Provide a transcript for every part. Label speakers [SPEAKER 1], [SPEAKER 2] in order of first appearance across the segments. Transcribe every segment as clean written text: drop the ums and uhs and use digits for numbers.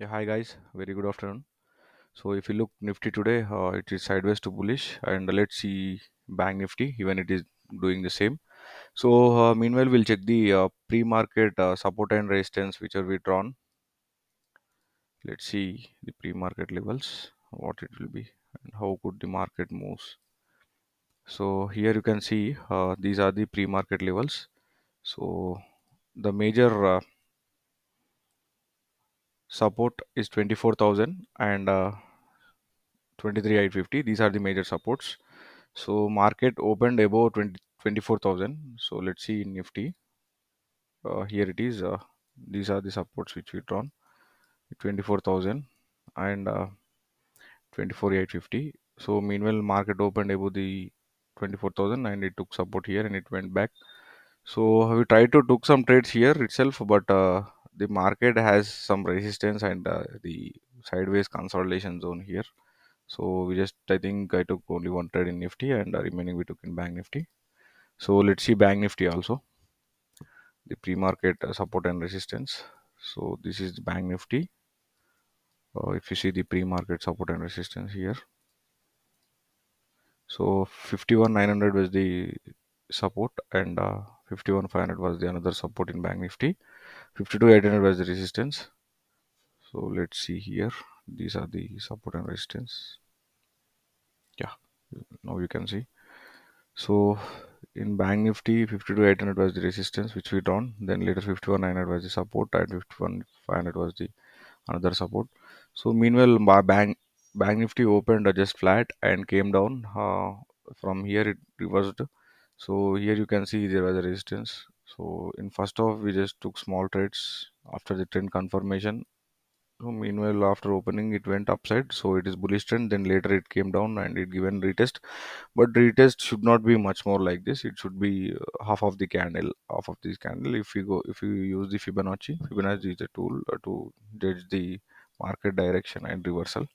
[SPEAKER 1] Yeah, hi guys. Very good afternoon. So if you look Nifty today, it is sideways to bullish, and let's see Bank Nifty even it is doing the same. So meanwhile, we'll check the pre-market support and resistance which are withdrawn. Let's see the pre-market levels, what it will be, and how good the market moves. So here you can see these are the pre-market levels. So the major support is 24,000 and 23,850. These are the major supports. So market opened above 24,000. So let's see in Nifty. Here it is. These are the supports which we drawn 24,000 and 24,850. So meanwhile, market opened above the 24,000 and it took support here and it went back. So we tried to took some trades here itself, but the market has some resistance and the sideways consolidation zone here. So we just I think I took only one trade in Nifty and remaining we took in Bank Nifty. So let's see Bank Nifty also, the pre-market support and resistance. So this is the Bank Nifty. If you see the pre-market support and resistance here, so 51,900 was the support and 51,500 was the another support in Bank Nifty. 52,800 was the resistance. So let's see here. These are the support and resistance. Yeah, now you can see. So in Bank Nifty, 52,800 was the resistance which we drawn. Then later 51,900 was the support and 51,500 was the another support. So meanwhile, Bank Nifty opened just flat and came down. From here it reversed. So here you can see there was a resistance. So in first off, we just took small trades after the trend confirmation. So meanwhile, after opening, it went upside. So it is bullish trend. Then later it came down and it given retest. But retest should not be much more like this. It should be half of the candle, half of this candle. If you use the Fibonacci is a tool to judge the market direction and reversal.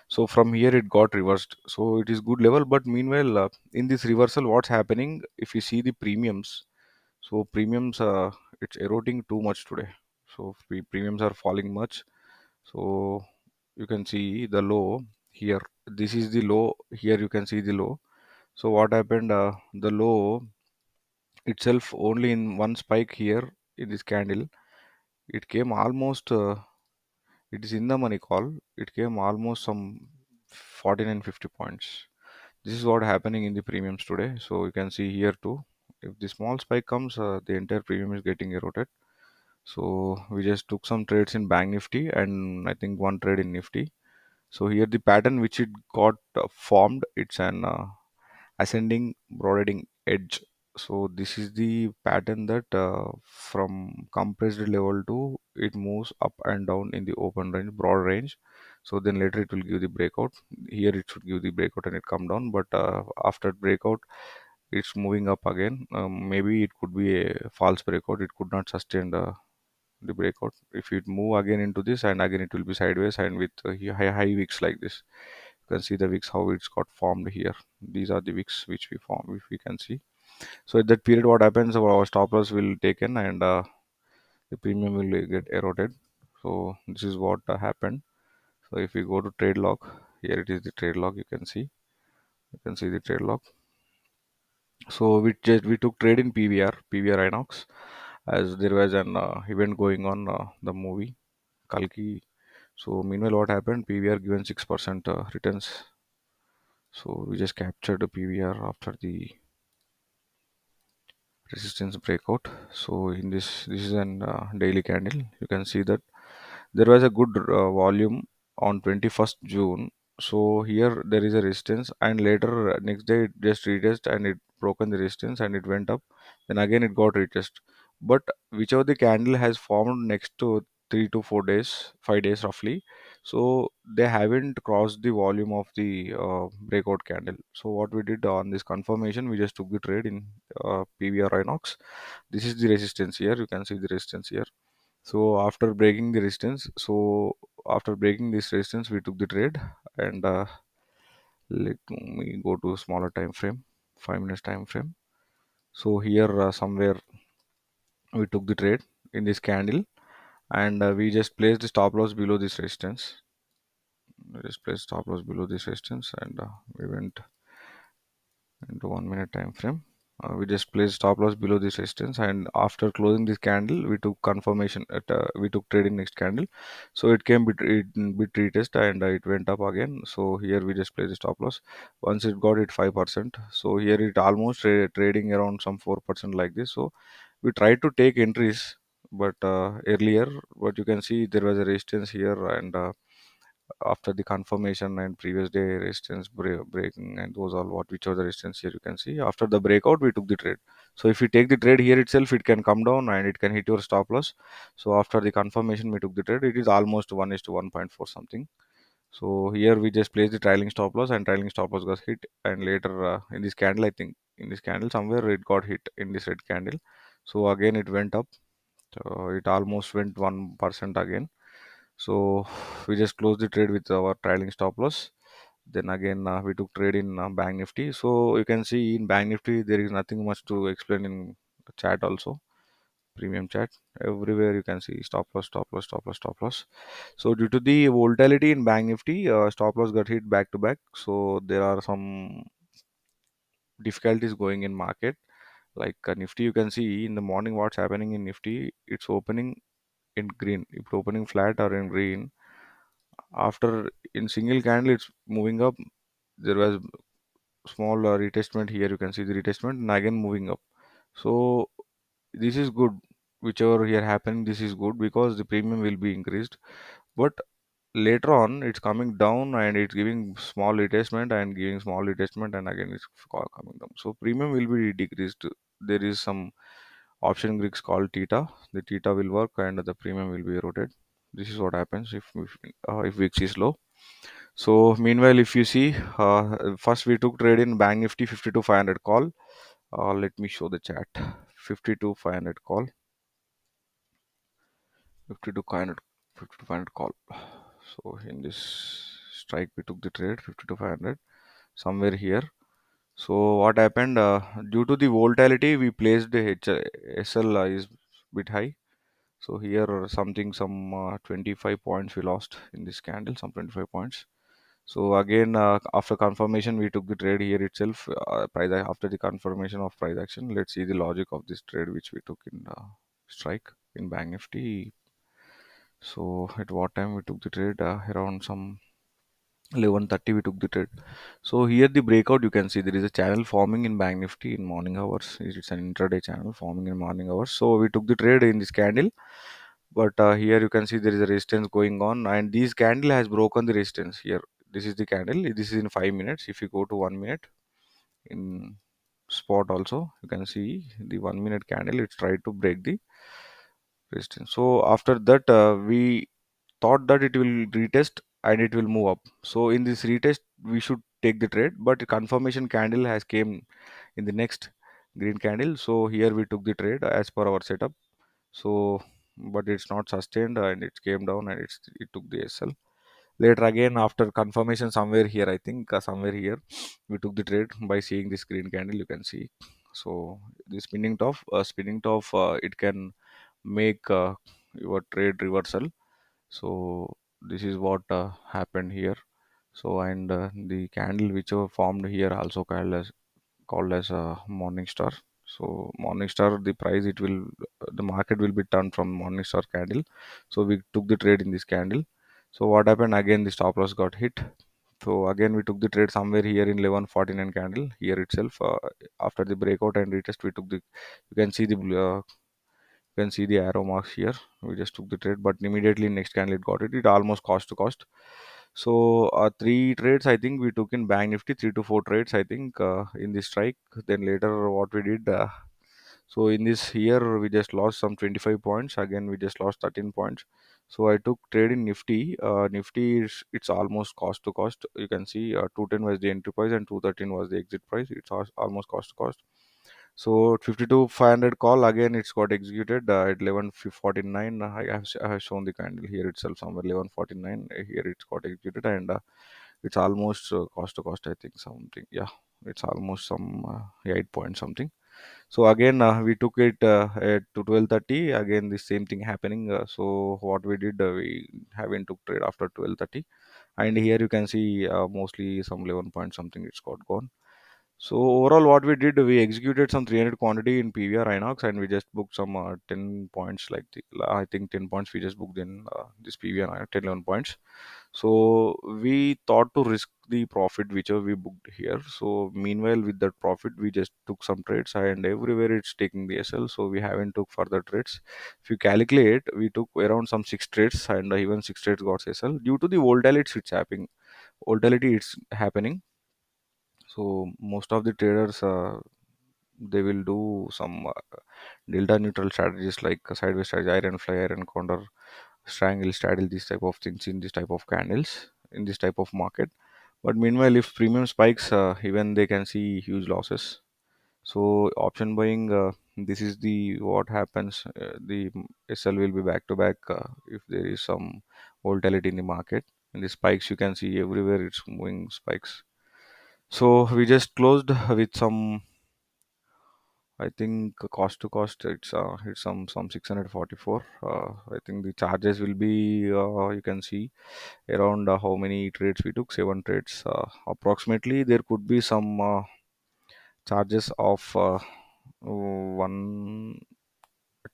[SPEAKER 1] So from here it got reversed. So it is good level. But meanwhile, in this reversal, what's happening? If you see the premiums, so premiums it's eroding too much today. So premiums are falling much. So you can see the low here. This is the low. Here you can see the low. So what happened? The low itself only in one spike here in this candle. It came almost. It is in the money call. It came almost some 49.50 points. This is what happening in the premiums today. So you can see here too. If the small spike comes, the entire premium is getting eroded. So we just took some trades in Bank Nifty and I think one trade in Nifty. So here the pattern which it got formed, it's an ascending broadening edge. So this is the pattern that from compressed level to it moves up and down in the open range, broad range. So then later it will give the breakout. Here it should give the breakout and it come down, but after breakout it's moving up again. Maybe it could be a false breakout. It could not sustain the breakout. If it move again into this and again it will be sideways and with high wicks like this. You can see the wicks how it's got formed here. These are the wicks which we form if we can see. So at that period what happens, our stop loss will taken and the premium will get eroded. So this is what happened. So if we go to trade log, here it is the trade log. You can see the trade log. So we took trade in PVR Inox, as there was an event going on the movie Kalki. So meanwhile, what happened? PVR given 6% returns. So we just captured the PVR after the resistance breakout. So in this is an daily candle. You can see that there was a good volume on 21st June. So here there is a resistance and later next day it just retest and it broken the resistance and it went up. Then again it got retest. But whichever the candle has formed next to 3 to 4 days, 5 days roughly, so they haven't crossed the volume of the breakout candle. So what we did on this confirmation, we just took the trade in PVR Inox. This is the resistance here. You can see the resistance here. So after breaking the resistance, so after breaking this resistance, we took the trade and let me go to smaller time frame, 5 minutes time frame. So here somewhere we took the trade in this candle and we just placed the stop loss below this resistance. We just placed stop loss below this resistance, and we went into 1 minute time frame. We just placed stop loss below this resistance, and after closing this candle, we took confirmation at we took trade in next candle. So it came bit retest, and it went up again. So here we just placed the stop loss. Once it got it 5%, so here it almost trading around some 4% like this. So we tried to take entries, but earlier, what you can see, there was a resistance here, and after the confirmation and previous day resistance breaking, and those are what which are the resistance here, you can see after the breakout we took the trade. So if you take the trade here itself, it can come down and it can hit your stop loss. So after the confirmation we took the trade, it is almost 1 is to 1.4 something. So here we just placed the trailing stop loss, and trailing stop loss got hit, and later in this candle, I think in this candle somewhere it got hit in this red candle. So again it went up. So it almost went 1% again. So we just closed the trade with our trailing stop loss. Then again we took trade in Bank Nifty. So you can see in Bank Nifty there is nothing much to explain in the chat also. Premium chat, everywhere you can see stop loss, stop loss, stop loss, stop loss. So due to the volatility in Bank Nifty, stop loss got hit back to back. So there are some difficulties going in market. Like Nifty, you can see in the morning what's happening in Nifty. It's opening in green. It's opening flat or in green. After in single candle it's moving up. There was small retestment here, you can see the retestment, and again moving up. So this is good, whichever here happening, this is good because the premium will be increased. But later on it's coming down and it's giving small retestment and giving small retestment, and again it's coming down. So premium will be decreased. There is some option Greeks called theta. The theta will work and the premium will be eroded. This is what happens if VIX is low. So meanwhile, if you see, first we took trade in Bank Nifty 52,500 call. Let me show the chart. 52,500 call. 52,500 52,500 call. So in this strike, we took the trade 52,500 somewhere here. So what happened? Due to the volatility, we placed the SL is bit high. So here some 25 points we lost in this candle, some 25 points. So again, after confirmation, we took the trade here itself. After the confirmation of price action, let's see the logic of this trade which we took in strike in Bank Nifty. So at what time we took the trade? Around some 11:30 we took the trade. So here the breakout, you can see there is a channel forming in Bank Nifty in morning hours. It's an intraday channel forming in morning hours. So we took the trade in this candle, but here you can see there is a resistance going on, and this candle has broken the resistance here. This is the candle. This is in 5 minutes. If you go to 1 minute in spot also, you can see the 1 minute candle. It's tried to break the resistance. So after that, we thought that it will retest and it will move up. So in this retest, we should take the trade, but confirmation candle has came in the next green candle. So here we took the trade as per our setup. So but it's not sustained and it came down and it took the SL. Later again after confirmation somewhere here, I think somewhere here we took the trade by seeing this green candle, you can see. So the spinning top, it can make your trade reversal. So this is what happened here. So and the candle which were formed here also called as a morning star. So morning star, the price it will the market will be turned from morning star candle. So we took the trade in this candle. So what happened again? The stop loss got hit. So again we took the trade somewhere here in 11:49 candle here itself. After the breakout and retest, we took the. You can see the you can see the arrow marks here. We just took the trade, but immediately next candle it got it. It almost cost to cost. So three trades I think we took in Bank Nifty, 3 to 4 trades I think in this strike. Then later what we did. So in this here we just lost some 25 points. Again we just lost 13 points. So I took trade in Nifty. Nifty it's almost cost to cost. You can see 210 was the entry price and 213 was the exit price. It's almost cost to cost. So 52,500 call again it's got executed at 11:49. I have shown the candle here itself somewhere 11:49. Here it's got executed, and it's almost cost to cost I think something. Yeah, it's almost some 8 point something. So again, we took it at to 12:30. Again, the same thing happening. So what we did, we haven't took trade after 12:30, and here you can see mostly some 11 point something it's got gone. So overall, what we did, we executed some 300 quantity in PVR Inox, and we just booked some 10 points. Like I think 10 points we just booked in this PVR Inox, 10 11 points. So we thought to risk the profit whichever we booked here. So meanwhile, with that profit, we just took some trades, and everywhere it's taking the SL. So we haven't took further trades. If you calculate, we took around some six trades, and even six trades got SL due to the volatility it's happening. Volatility it's happening. So most of the traders they will do some delta neutral strategies like sideways strategy, iron fly, iron condor, strangle straddle, these type of things in this type of candles in this type of market. But meanwhile, if premium spikes, even they can see huge losses. So option buying, this is the what happens. The SL will be back to back if there is some volatility in the market. And the spikes you can see everywhere it's moving spikes. So we just closed with some. I think cost to cost it's some 644. I think the charges will be you can see around how many trades we took, seven trades approximately. There could be some charges of one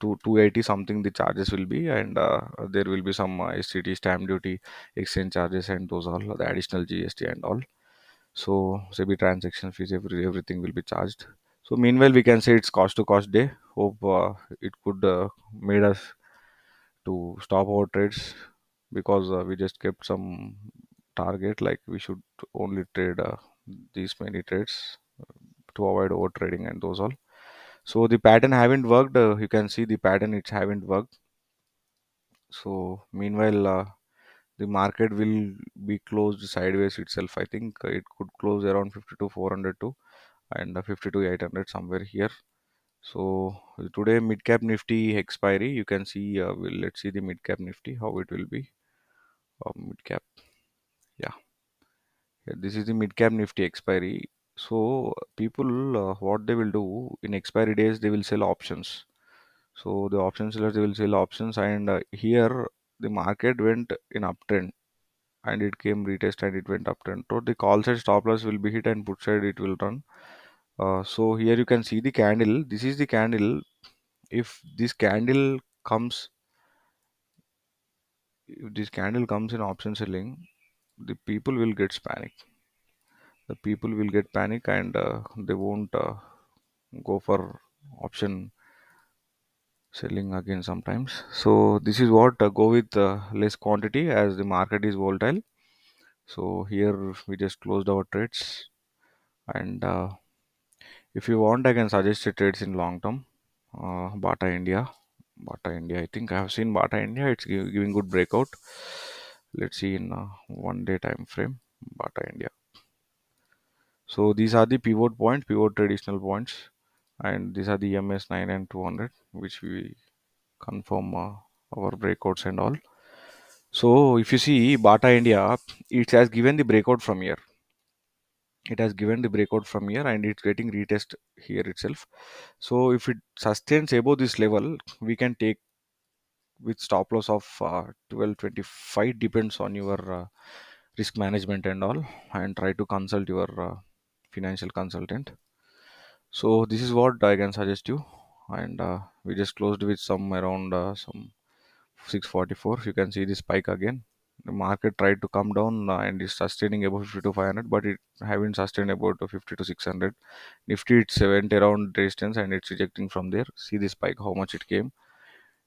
[SPEAKER 1] to 280 something the charges will be, and there will be some STT stamp duty, exchange charges, and those all the additional GST and all. So SEBI transaction fees, everything will be charged. So meanwhile, we can say it's cost to cost day. Hope it could made us to stop our trades because we just kept some target like we should only trade these many trades to avoid over trading and those all. So the pattern haven't worked. You can see the pattern it's haven't worked. So meanwhile, the market will be closed sideways itself. I think it could close around 52 400 too, and 52 800 somewhere here. So today mid cap Nifty expiry. You can see. Let's see the mid cap Nifty how it will be. Mid cap. Yeah. Yeah, this is the mid cap Nifty expiry. So people, what they will do in expiry days, they will sell options. So the option sellers they will sell options, and here the market went in uptrend, and it came retest and it went uptrend. So the call side stop loss will be hit and put side it will run. So here you can see the candle. This is the candle. If this candle comes, if this candle comes in option selling, the people will get panic. The people will get panic, and they won't go for option selling again sometimes. So this is what go with less quantity as the market is volatile. So here we just closed our trades, and if you want, I can suggest the trades in long term. Bata India, Bata India. I think I have seen Bata India. It's giving good breakout. Let's see in 1 day time frame. Bata India. So these are the pivot traditional points, and these are the EMS 9 and 200, which we confirm our breakouts and all. So if you see Bata India, it has given the breakout from here. It has given the breakout from here, and it's getting retest here itself. So if it sustains above this level, we can take with stop loss of 1225. Depends on your risk management and all, and try to consult your financial consultant. So this is what I can suggest you, and we just closed with some around some 644. You can see the spike again. The market tried to come down and is sustaining above 50 to 500, but it haven't sustained about 50 to 600. Nifty it's went around resistance and it's rejecting from there. See the spike, how much it came.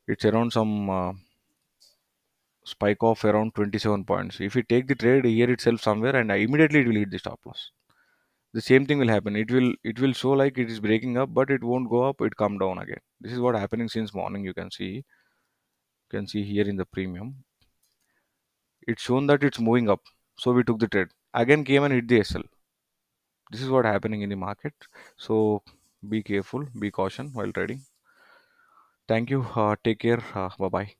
[SPEAKER 1] It's around some spike of around 27 points. If you take the trade here itself somewhere, and immediately it will hit the stop loss. The same thing will happen. It will show like it is breaking up, but it won't go up. It come down again. This is what happening since morning. You can see here in the premium. It's shown that it's moving up, so we took the trade. Again came and hit the SL. This is what happening in the market. So be careful, be caution while trading. Thank you. Take care. Bye bye.